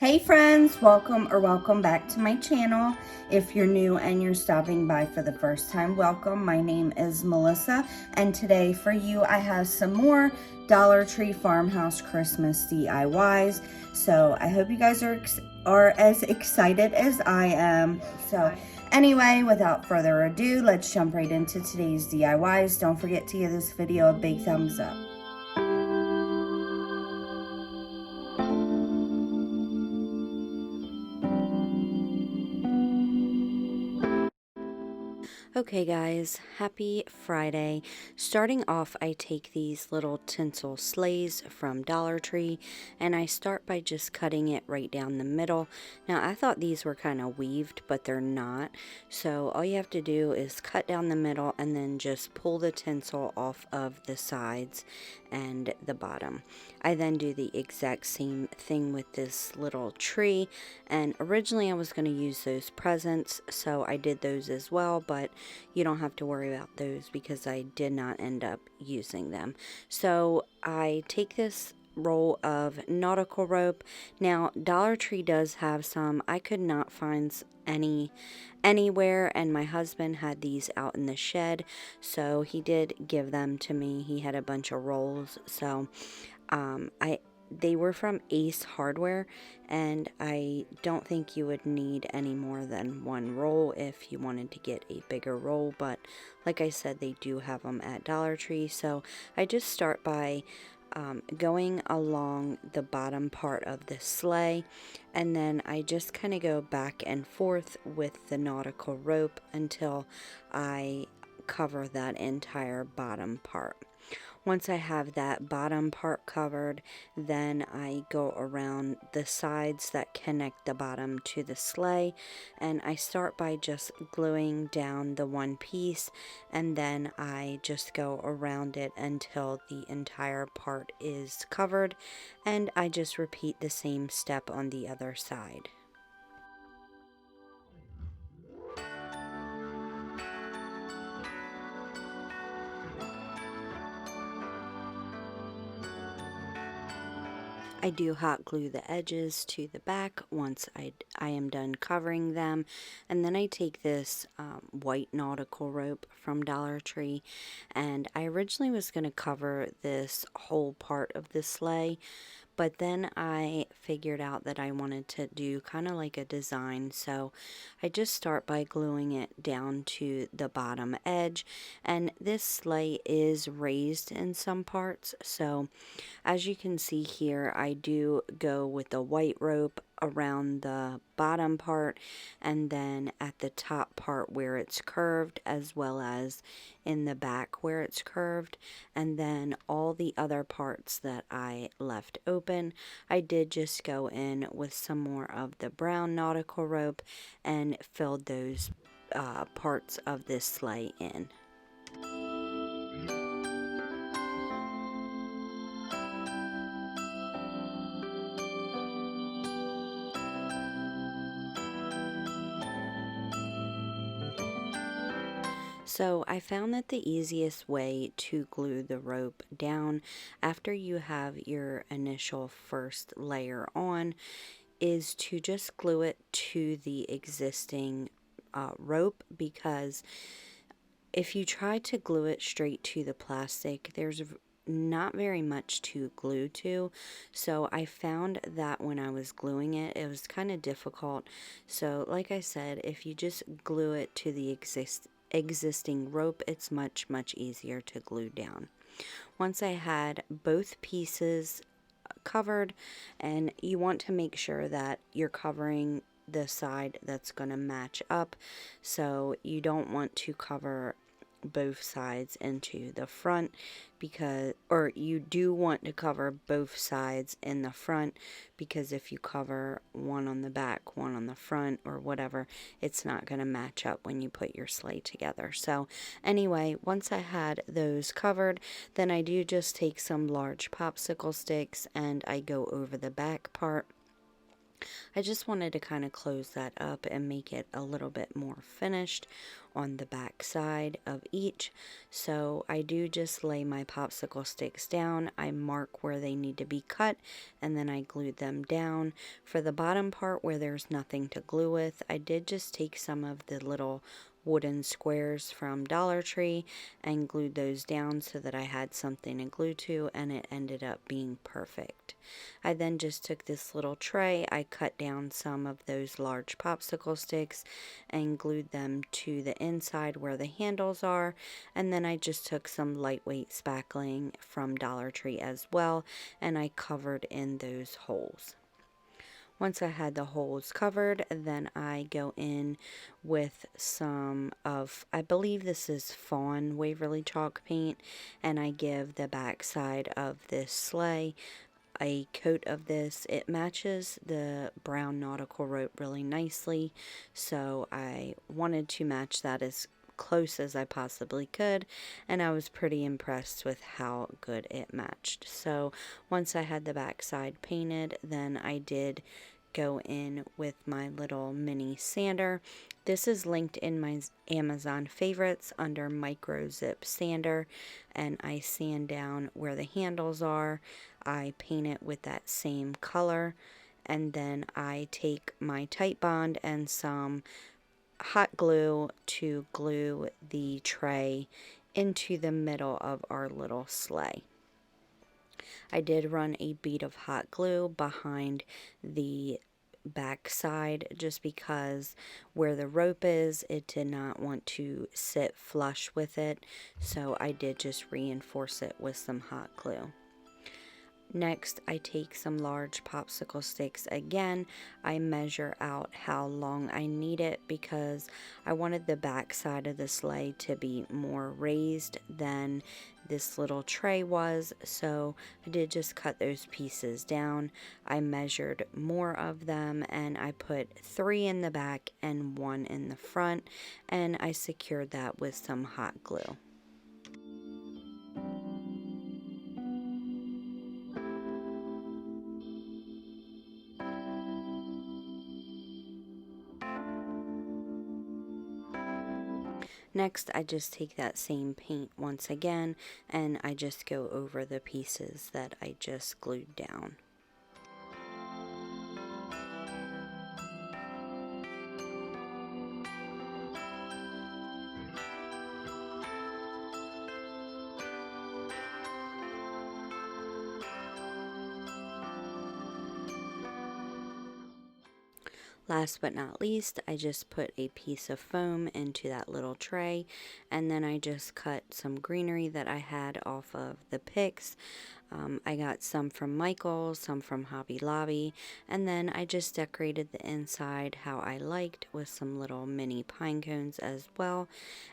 Hey friends, welcome back to my channel. If you're new and you're stopping by for the first time, welcome. My name is Melissa, and today for you I have some more Dollar Tree Farmhouse Christmas DIYs. So I hope you guys are as excited as I am. So anyway, without further ado, let's jump right into today's DIYs. Don't forget to give this video a big thumbs up. Okay guys, happy Friday. Starting off, I take these little tinsel sleighs from Dollar Tree and I start by just cutting it right down the middle. Now I thought these were kind of weaved, but they're not. So all you have to do is cut down the middle and then just pull the tinsel off of the sides and the bottom. I then do the exact same thing with this little tree, and originally I was going to use those presents, so I did those as well, but you don't have to worry about those because I did not end up using them. So I take this roll of nautical rope. Now Dollar Tree does have some. I could not find any anywhere, and my husband had these out in the shed, so he did give them to me. He had a bunch of rolls, so they were from Ace Hardware, and I don't think you would need any more than one roll if you wanted to get a bigger roll, but like I said, they do have them at Dollar Tree. So I just start by going along the bottom part of the sleigh, and then I just kind of go back and forth with the nautical rope until I cover that entire bottom part. Once I have that bottom part covered, then I go around the sides that connect the bottom to the sleigh, and I start by just gluing down the one piece, and then I just go around it until the entire part is covered, and I just repeat the same step on the other side. I do hot glue the edges to the back once I am done covering them, and then I take this white nautical rope from Dollar Tree, and I originally was going to cover this whole part of the sleigh, but then I figured out that I wanted to do kind of like a design, so I just start by gluing it down to the bottom edge. And this sleigh is raised in some parts, so as you can see here, I do go with the white rope around the bottom part, and then at the top part where it's curved, as well as in the back where it's curved, and then all the other parts that I left open, I did just go in with some more of the brown nautical rope and filled those parts of this sleigh in. So I found that the easiest way to glue the rope down after you have your initial first layer on is to just glue it to the existing rope, because if you try to glue it straight to the plastic, there's not very much to glue to. So I found that when I was gluing it, it was kind of difficult. So like I said, if you just glue it to the existing rope, it's much easier to glue down. Once I had both pieces covered, and you want to make sure that you're covering the side that's going to match up, so you don't want to cover both sides into the front, because, or you do want to cover both sides in the front, because if you cover one on the back, one on the front, or whatever, it's not going to match up when you put your sleigh together. So anyway, once I had those covered, then I do just take some large popsicle sticks and I go over the back part. I just wanted to kind of close that up and make it a little bit more finished on the back side of each. So I do just lay my popsicle sticks down. I mark where they need to be cut, and then I glued them down. For the bottom part where there's nothing to glue with, I did just take some of the little wooden squares from Dollar Tree and glued those down so that I had something to glue to, and it ended up being perfect. I then just took this little tray, I cut down some of those large popsicle sticks and glued them to the inside where the handles are, and then I just took some lightweight spackling from Dollar Tree as well, and I covered in those holes. Once I had the holes covered, then I go in with some of, I believe this is Fawn Waverly chalk paint, and I give the back side of this sleigh a coat of this. It matches the brown nautical rope really nicely, so I wanted to match that as close as I possibly could, and I was pretty impressed with how good it matched. So once I had the back side painted, then I did go in with my little mini sander. This is linked in my Amazon favorites under micro zip sander, and I sand down where the handles are. I paint it with that same color, and then I take my Titebond and some hot glue to glue the tray into the middle of our little sleigh. I did run a bead of hot glue behind the back side just because where the rope is, it did not want to sit flush with it, so I did just reinforce it with some hot glue. Next, I take some large popsicle sticks again. I measure out how long I need it because I wanted the back side of the sleigh to be more raised than this little tray was, so I did just cut those pieces down. I measured more of them, and I put 3 in the back and 1 in the front, and I secured that with some hot glue. Next, I just take that same paint once again, and I just go over the pieces that I just glued down. Last but not least, I just put a piece of foam into that little tray, and then I just cut some greenery that I had off of the picks. I got some from Michael's, some from Hobby Lobby, and then I just decorated the inside how I liked with some little mini pine cones as well.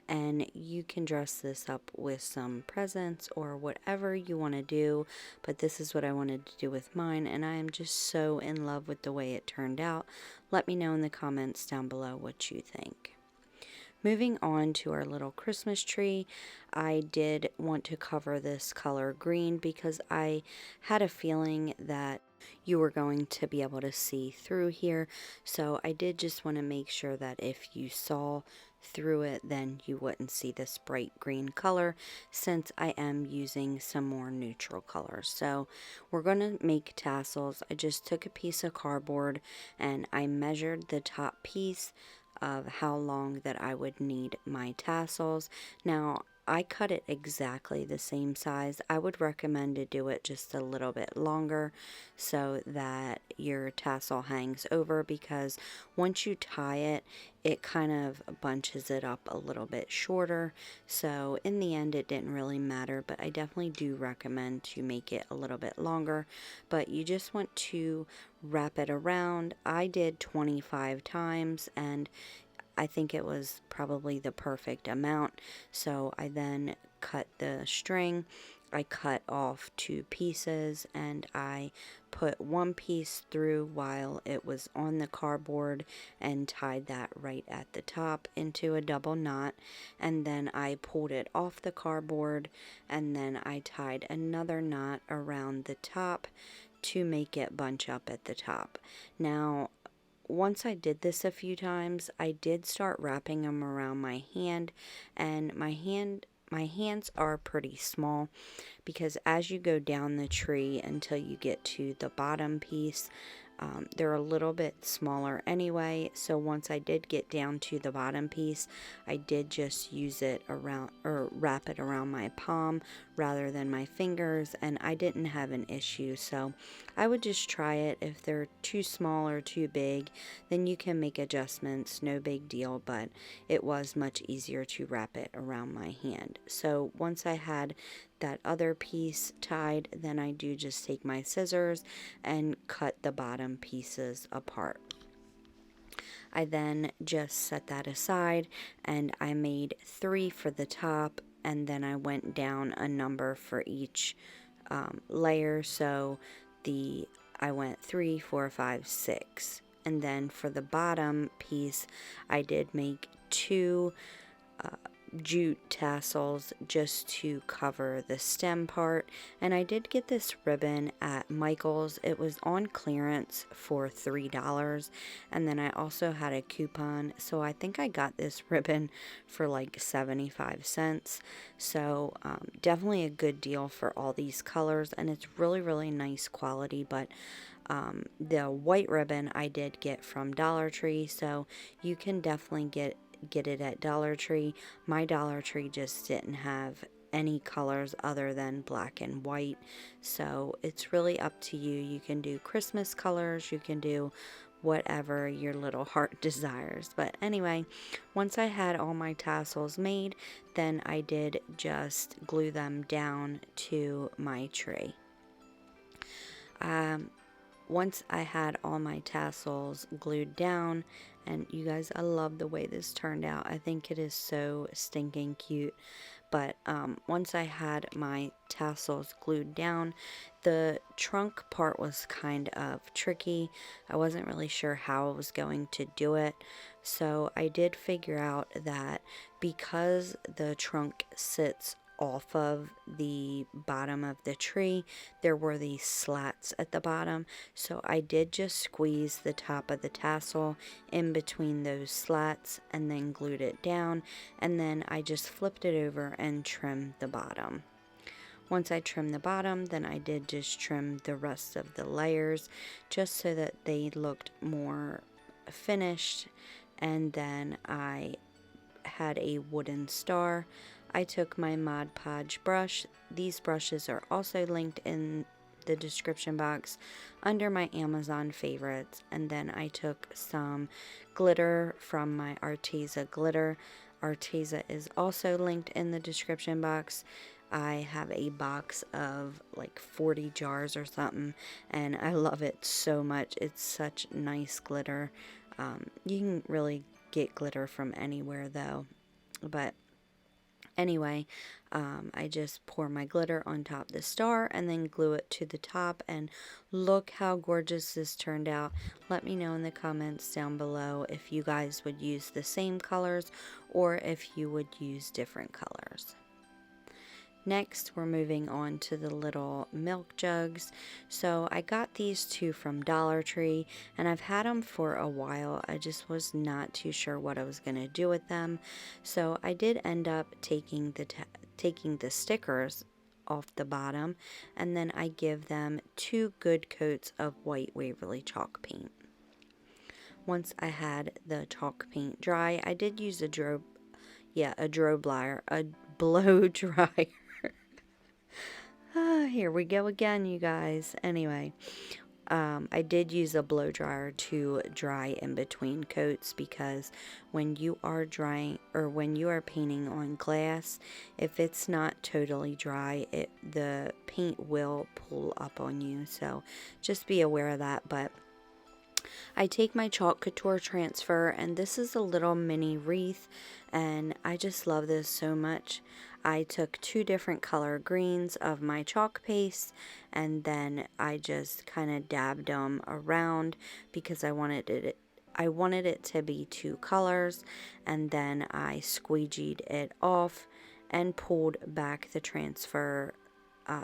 And you can dress this up with some presents or whatever you want to do, but this is what I wanted to do with mine, and I am just so in love with the way it turned out. Let me know in the comments down below what you think. Moving on to our little Christmas tree, I did want to cover this color green because I had a feeling that you were going to be able to see through here. So I did just want to make sure that if you saw through it, then you wouldn't see this bright green color, since I am using some more neutral colors. So we're going to make tassels. I just took a piece of cardboard and I measured the top piece of how long that I would need my tassels. Now, I cut it exactly the same size. I would recommend to do it just a little bit longer so that your tassel hangs over, because once you tie it, it kind of bunches it up a little bit shorter. So in the end, it didn't really matter, but I definitely do recommend to make it a little bit longer. But you just want to wrap it around. I did 25 times, and I think it was probably the perfect amount. So I then cut the string. I cut off 2 pieces, and I put 1 piece through while it was on the cardboard and tied that right at the top into a double knot, and then I pulled it off the cardboard, and then I tied another knot around the top to make it bunch up at the top. Now, once I did this a few times, I did start wrapping them around my hand, and my hands are pretty small because as you go down the tree until you get to the bottom piece, they're a little bit smaller anyway. So once I did get down to the bottom piece, I did just use it around or wrap it around my palm rather than my fingers, and I didn't have an issue. So I would just try it. If they're too small or too big, then you can make adjustments, no big deal, but it was much easier to wrap it around my hand. So once I had that other piece tied, then I do just take my scissors and cut the bottom pieces apart. I then just set that aside, and I made 3 for the top, and then I went down a number for each layer. So I went 3, 4, 5, 6, and then for the bottom piece I did make 2 jute tassels just to cover the stem part. And I did get this ribbon at Michael's. It was on clearance for $3, and then I also had a coupon, so I think I got this ribbon for like 75 cents. So definitely a good deal for all these colors, and it's really nice quality. But the white ribbon I did get from Dollar Tree, so you can definitely get it at Dollar Tree. My Dollar Tree just didn't have any colors other than black and white, so it's really up to you. You can do Christmas colors, you can do whatever your little heart desires. But anyway, once I had all my tassels made, then I did just glue them down to my tree. Once I had all my tassels glued down, and you guys, I love the way this turned out. I think it is so stinking cute. But once I had my tassels glued down, the trunk part was kind of tricky. I wasn't really sure how I was going to do it. So I did figure out that because the trunk sits off of the bottom of the tree, there were these slats at the bottom, so I did just squeeze the top of the tassel in between those slats and then glued it down, and then I just flipped it over and trimmed the bottom. Once I trimmed the bottom, then I did just trim the rest of the layers just so that they looked more finished, and then I had a wooden star. I took my Mod Podge brush. These brushes are also linked in the description box under my Amazon favorites. And then I took some glitter from my Arteza glitter. Arteza is also linked in the description box. I have a box of like 40 jars or something, and I love it so much. It's such nice glitter. You can really get glitter from anywhere though, but anyway, I just pour my glitter on top of the star and then glue it to the top, and look how gorgeous this turned out. Let me know in the comments down below if you guys would use the same colors or if you would use different colors. Next, we're moving on to the little milk jugs. So I got these 2 from Dollar Tree, and I've had them for a while. I just was not too sure what I was going to do with them. So I did end up taking the stickers off the bottom, and then I give them 2 good coats of white Waverly chalk paint. Once I had the chalk paint dry, I did use a blow dryer. Here we go again, you guys. Anyway, I did use a blow dryer to dry in between coats, because when you are drying or when you are painting on glass, if it's not totally dry, the paint will pull up on you. So just be aware of that. But I take my Chalk Couture transfer, and this is a little mini wreath, and I just love this so much. I took 2 different color greens of my chalk paste, and then I just kind of dabbed them around because I wanted it to be 2 colors, and then I squeegeed it off and pulled back the transfer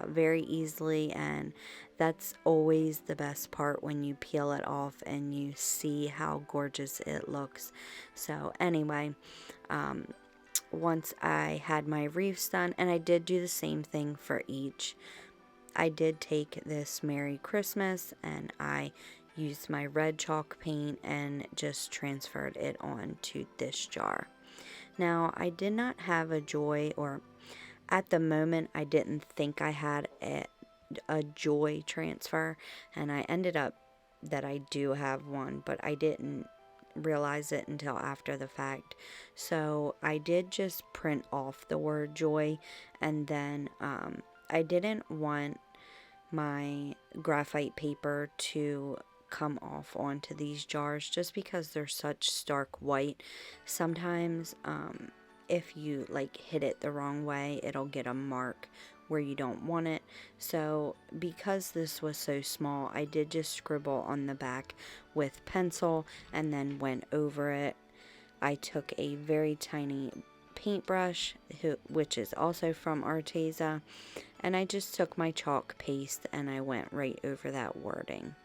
very easily, and that's always the best part when you peel it off and you see how gorgeous it looks. So anyway, once I had my wreaths done, and I did do the same thing for each, I did take this Merry Christmas and I used my red chalk paint and just transferred it on to this jar. Now, I did not have a joy, or at the moment I didn't think I had a joy transfer, and I ended up that I do have one, but I didn't realize it until after the fact. So I did just print off the word joy, and then I didn't want my graphite paper to come off onto these jars just because they're such stark white. Sometimes if you like hit it the wrong way, it'll get a mark where you don't want it. So because this was so small, I did just scribble on the back with pencil and then went over it. I took a very tiny paintbrush, which is also from Arteza, and I just took my chalk paste and I went right over that wording.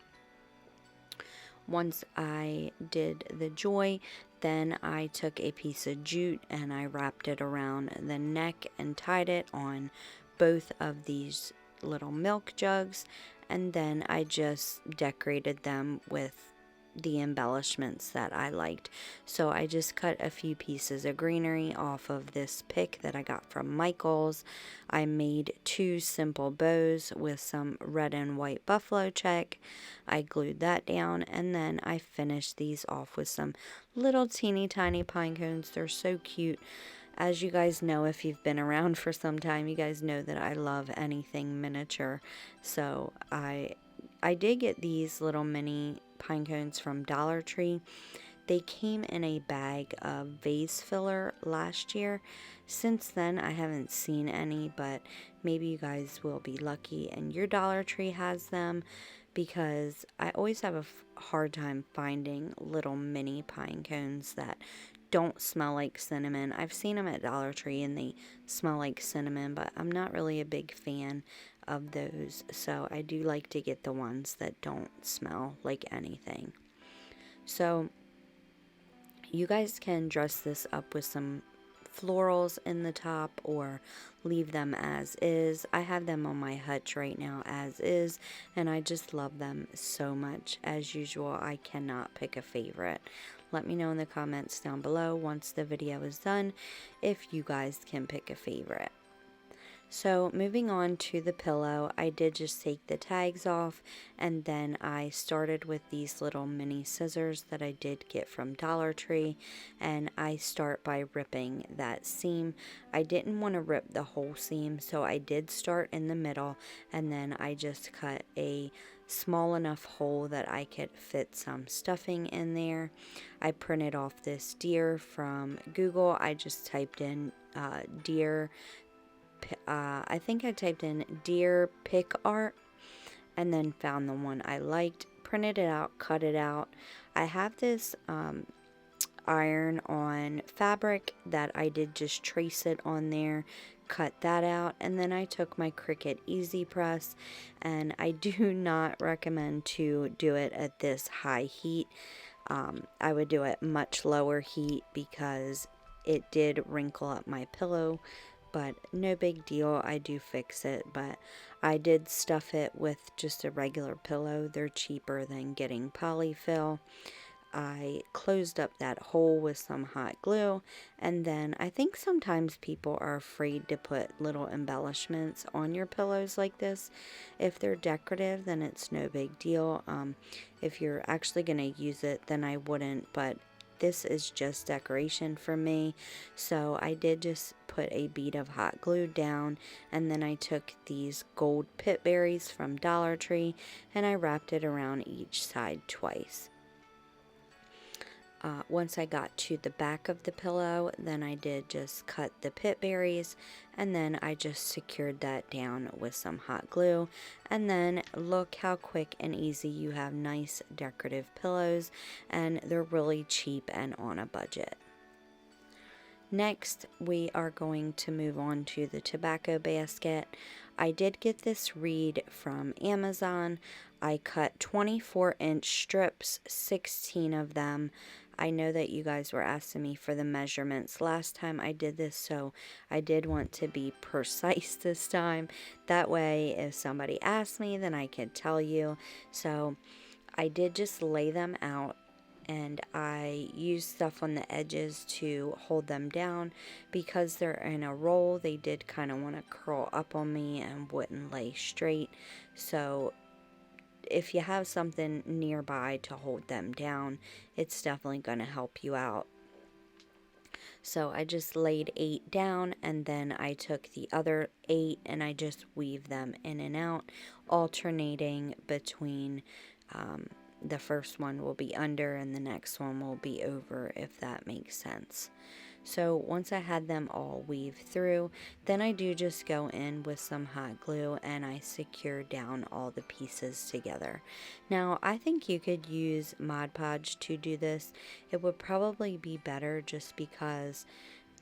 Once I did the joy, then I took a piece of jute and I wrapped it around the neck and tied it on both of these little milk jugs, and then I just decorated them with the embellishments that I liked. So I just cut a few pieces of greenery off of this pick that I got from Michael's. I made 2 simple bows with some red and white buffalo check. I glued that down, and then I finished these off with some little teeny tiny pine cones. They're so cute. As you guys know, if you've been around for some time, you guys know that I love anything miniature. So I did get these little mini pine cones from Dollar Tree. They came in a bag of vase filler last year. Since then, I haven't seen any, but maybe you guys will be lucky and your Dollar Tree has them, because I always have a hard time finding little mini pine cones that don't smell like cinnamon. I've seen them at Dollar Tree and they smell like cinnamon, but I'm not really a big fan of those. So I do like to get the ones that don't smell like anything. So you guys can dress this up with some florals in the top or leave them as is. I have them on my hutch right now as is, and I just love them so much. As usual, I cannot pick a favorite. Let me know in the comments down below once the video is done if you guys can pick a favorite. So moving on to the pillow, I did just take the tags off, and then I started with these little mini scissors that I did get from Dollar Tree, and I start by ripping that seam. I didn't want to rip the whole seam, so I did start in the middle, and then I just cut a small enough hole that I could fit some stuffing in there. I printed off this deer from Google. I just typed in deer, I think I typed in deer pick art and then found the one I liked, printed it out, cut it out. I have this iron on fabric that I did just trace it on there, cut that out, and then I took my Cricut Easy Press, and I do not recommend to do it at this high heat. I would do it much lower heat because it did wrinkle up my pillow, but no big deal. I do fix it, but I did stuff it with just a regular pillow. They're cheaper than getting polyfill. I closed up that hole with some hot glue, and then I think sometimes people are afraid to put little embellishments on your pillows like this. If they're decorative, then it's no big deal. If you're actually going to use it, then I wouldn't, but this is just decoration for me. So I did just put a bead of hot glue down, and then I took these gold pit berries from Dollar Tree and I wrapped it around each side twice. Once I got to the back of the pillow, then I did just cut the pit berries, and then I just secured that down with some hot glue. And then look how quick and easy you have nice decorative pillows, and they're really cheap and on a budget. Next, we are going to move on to the tobacco basket. I did get this reed from Amazon. I cut 24-inch strips, 16 of them. I know that you guys were asking me for the measurements last time I did this, so I did want to be precise this time. That way, if somebody asks me, then I can tell you. So I did just lay them out, and I used stuff on the edges to hold them down. Because they're in a roll, they did kind of want to curl up on me and wouldn't lay straight. So if you have something nearby to hold them down, it's definitely going to help you out. So I just laid 8 down, and then I took the other 8 and I just weaved them in and out, alternating between the first one will be under and the next one will be over, if that makes sense. So once I had them all weaved through, then I do just go in with some hot glue and I secure down all the pieces together. Now, I think you could use Mod Podge to do this. It would probably be better just because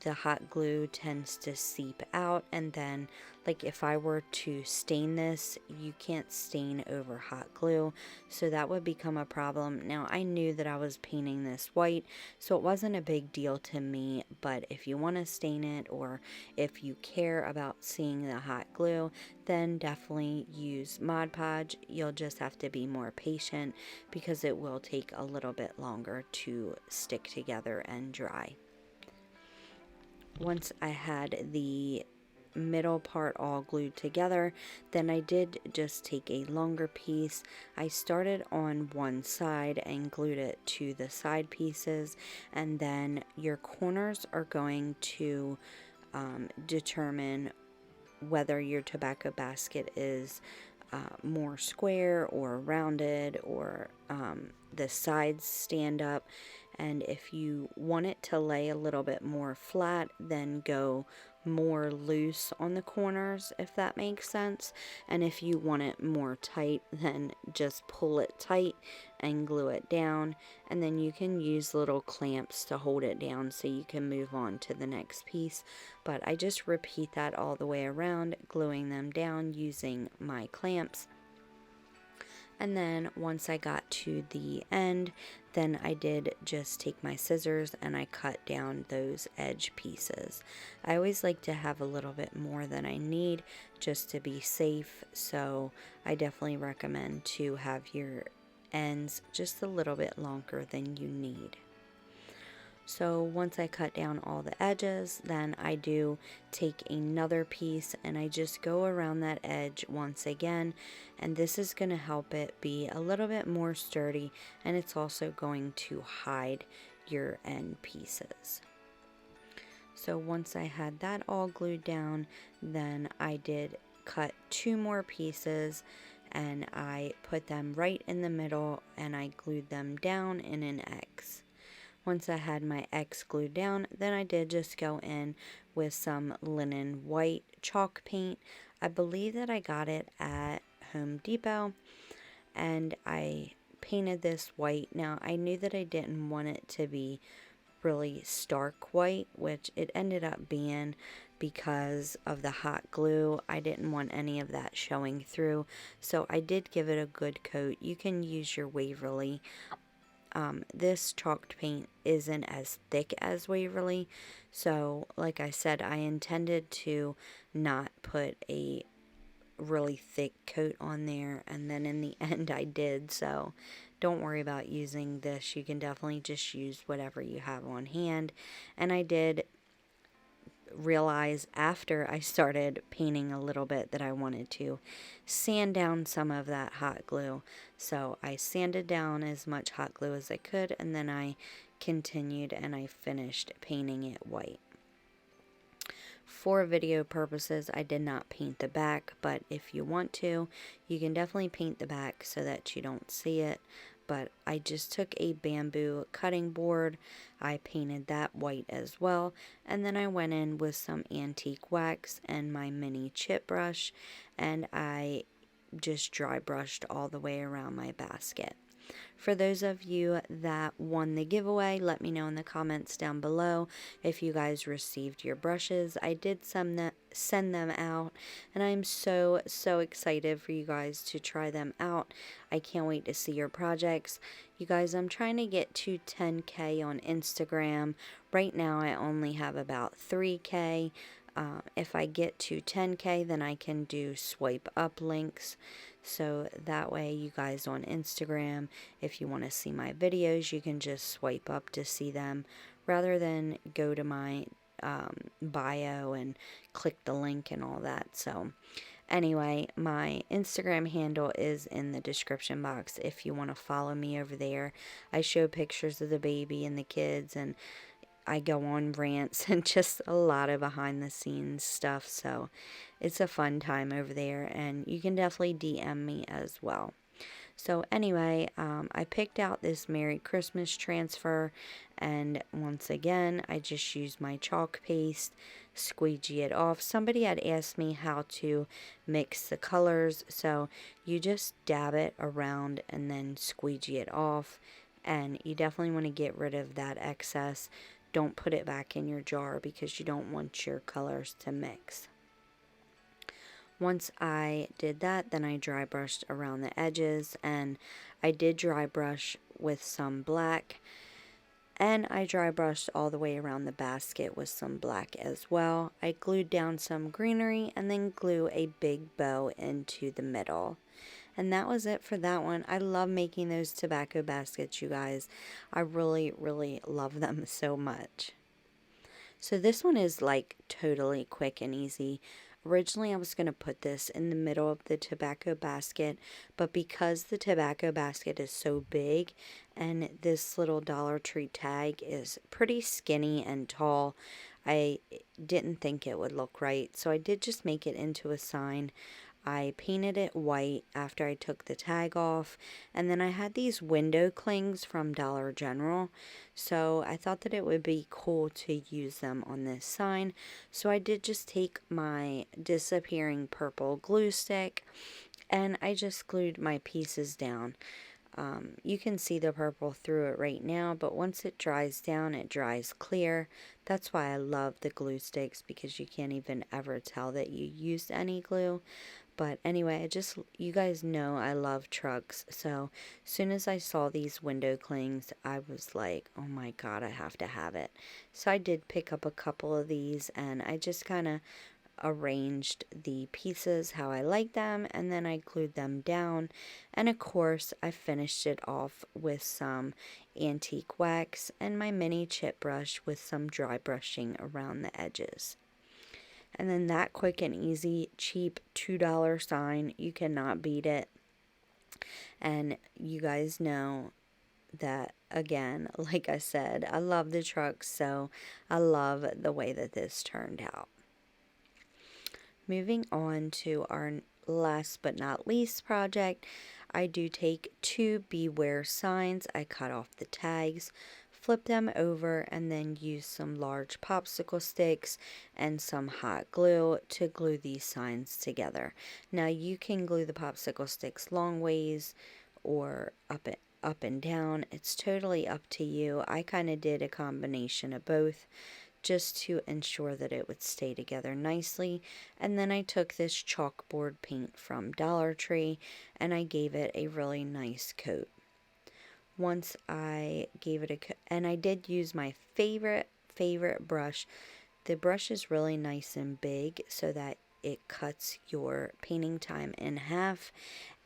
the hot glue tends to seep out, and then like if I were to stain this, you can't stain over hot glue, so that would become a problem. Now, I knew that I was painting this white, so it wasn't a big deal to me, but if you want to stain it, or if you care about seeing the hot glue, then definitely use Mod Podge. You'll just have to be more patient because it will take a little bit longer to stick together and dry. Once I had the middle part all glued together, then I did just take a longer piece. I started on one side and glued it to the side pieces, and then your corners are going to determine whether your tobacco basket is more square or rounded, or the sides stand up. And if you want it to lay a little bit more flat, then go more loose on the corners, if that makes sense. And if you want it more tight, then just pull it tight and glue it down. And then you can use little clamps to hold it down so you can move on to the next piece. But I just repeat that all the way around, gluing them down using my clamps. And then once I got to the end, then I did just take my scissors and I cut down those edge pieces. I always like to have a little bit more than I need just to be safe, so I definitely recommend to have your ends just a little bit longer than you need. So once I cut down all the edges, then I do take another piece and I just go around that edge once again, and this is going to help it be a little bit more sturdy, and it's also going to hide your end pieces. So once I had that all glued down, then I did cut 2 more pieces and I put them right in the middle and I glued them down in an X. Once I had my X glued down, then I did just go in with some linen white chalk paint. I believe that I got it at Home Depot, and I painted this white. Now, I knew that I didn't want it to be really stark white, which it ended up being because of the hot glue. I didn't want any of that showing through, so I did give it a good coat. You can use your Waverly. This chalked paint isn't as thick as Waverly, so like I said, I intended to not put a really thick coat on there, and then in the end I did, so don't worry about using this. You can definitely just use whatever you have on hand. And I did realize after I started painting a little bit that I wanted to sand down some of that hot glue. So I sanded down as much hot glue as I could, and then I continued and I finished painting it white. For video purposes, I did not paint the back, but if you want to, you can definitely paint the back so that you don't see it. But I just took a bamboo cutting board, I painted that white as well, and then I went in with some antique wax and my mini chip brush, and I just dry brushed all the way around my basket. For those of you that won the giveaway, let me know in the comments down below if you guys received your brushes. I did send send them out, and I'm so excited for you guys to try them out. I can't wait to see your projects. You guys, I'm trying to get to 10K on Instagram. Right now I only have about 3K. If I get to 10K, then I can do swipe up links. So that way you guys on Instagram, if you want to see my videos, you can just swipe up to see them rather than go to my bio and click the link and all that. So anyway, my Instagram handle is in the description box if you want to follow me over there. I show pictures of the baby and the kids, and I go on rants and just a lot of behind the scenes stuff. So it's a fun time over there, and you can definitely DM me as well. So anyway, I picked out this Merry Christmas transfer, and once again, I just used my chalk paste, squeegee it off. Somebody had asked me how to mix the colors, so you just dab it around and then squeegee it off, and you definitely want to get rid of that excess. Don't put it back in your jar because you don't want your colors to mix. Once I did that, then I dry brushed around the edges, and I did dry brush with some black, and I dry brushed all the way around the basket with some black as well. I glued down some greenery and then glue a big bow into the middle. And that was it for that one. I love making those tobacco baskets, you guys. I really love them so much. So this one is like totally quick and easy. Originally, I was going to put this in the middle of the tobacco basket, but because the tobacco basket is so big and this little Dollar Tree tag is pretty skinny and tall, I didn't think it would look right. So I did just make it into a sign. I painted it white after I took the tag off, and then I had these window clings from Dollar General, so I thought that it would be cool to use them on this sign. So I did just take my disappearing purple glue stick and I just glued my pieces down. You can see the purple through it right now, but once it dries down, it dries clear. That's why I love the glue sticks, because you can't even ever tell that you used any glue. But anyway, you guys know I love trucks, so as soon as I saw these window clings, I was like, oh my god, I have to have it. So I did pick up a couple of these, and I just kind of arranged the pieces how I like them, and then I glued them down, and of course I finished it off with some antique wax and my mini chip brush with some dry brushing around the edges. And then that quick and easy, cheap $2 sign, you cannot beat it. And you guys know that, again, like I said, I love the trucks, so I love the way that this turned out. Moving on to our last but not least project, I do take 2 beware signs. I cut off the tags, flip them over, and then use some large popsicle sticks and some hot glue to glue these signs together. Now you can glue the popsicle sticks long ways or up and down. It's totally up to you. I kind of did a combination of both, just to ensure that it would stay together nicely. And then I took this chalkboard paint from Dollar Tree and I gave it a really nice coat. Once I gave it a coat, and I did use my favorite brush. The brush is really nice and big so that it cuts your painting time in half,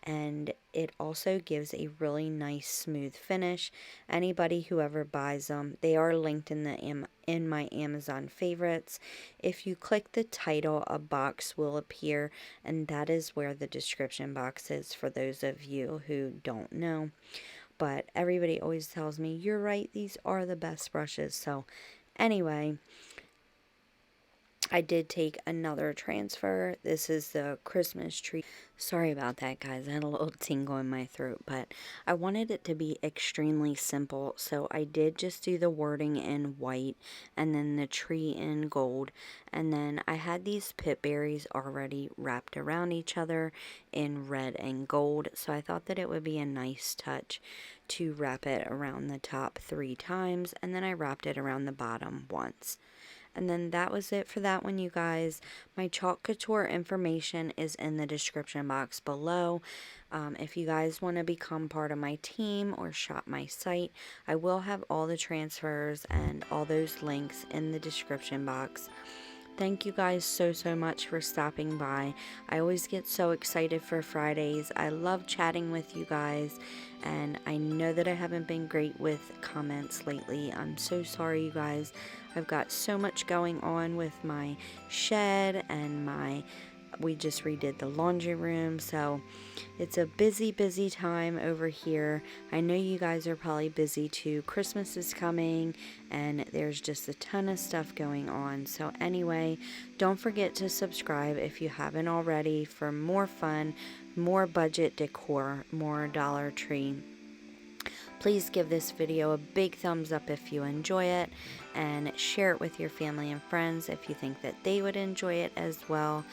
and it also gives a really nice smooth finish. Anybody who ever buys them, they are linked in my Amazon favorites. If you click the title, a box will appear, and that is where the description box is for those of you who don't know. But everybody always tells me, you're right, these are the best brushes. So anyway, I did take another transfer. This is the Christmas tree. Sorry about that, guys. I had a little tingle in my throat, but I wanted it to be extremely simple, so I did just do the wording in white and then the tree in gold. And then I had these pip berries already wrapped around each other in red and gold, so I thought that it would be a nice touch to wrap it around the top 3 times, and then I wrapped it around the bottom once. And then that was it for that one, you guys. My chalk couture information is in the description box below. If you guys want to become part of my team or shop my site, I will have all the transfers and all those links in the description box. Thank you guys so much for stopping by. I always get so excited for Fridays. I love chatting with you guys, and I know that I haven't been great with comments lately. I'm so sorry, you guys. I've got so much going on with my shed and we just redid the laundry room, so it's a busy time over here. I know you guys are probably busy too. Christmas is coming and there's just a ton of stuff going on. So anyway, don't forget to subscribe if you haven't already for more fun, more budget decor, more Dollar Tree. Please give this video a big thumbs up if you enjoy it, and share it with your family and friends if you think that they would enjoy it as well.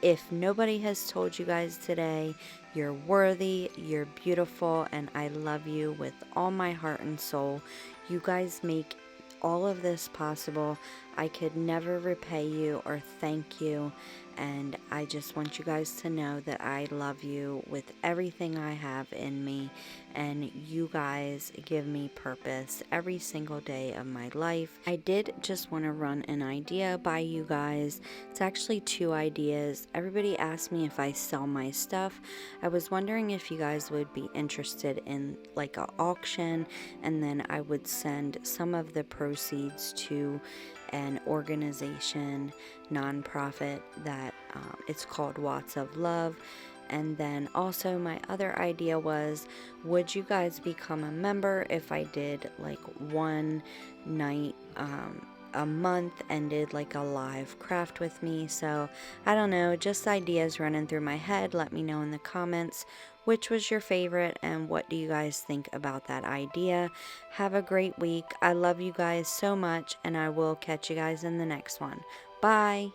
If nobody has told you guys today, you're worthy, you're beautiful, and I love you with all my heart and soul. You guys make all of this possible. I could never repay you or thank you, and I just want you guys to know that I love you with everything I have in me, and you guys give me purpose every single day of my life. I did just want to run an idea by you guys. It's actually two ideas. Everybody asked me if I sell my stuff. I was wondering if you guys would be interested in like an auction, and then I would send some of the proceeds to an organization, nonprofit that it's called Watts of Love. And then also my other idea was, would you guys become a member if I did like one night a month and did like a live craft with me? So I don't know, just ideas running through my head. Let me know in the comments which was your favorite and what do you guys think about that idea. Have a great week. I love you guys so much, and I will catch you guys in the next one. Bye.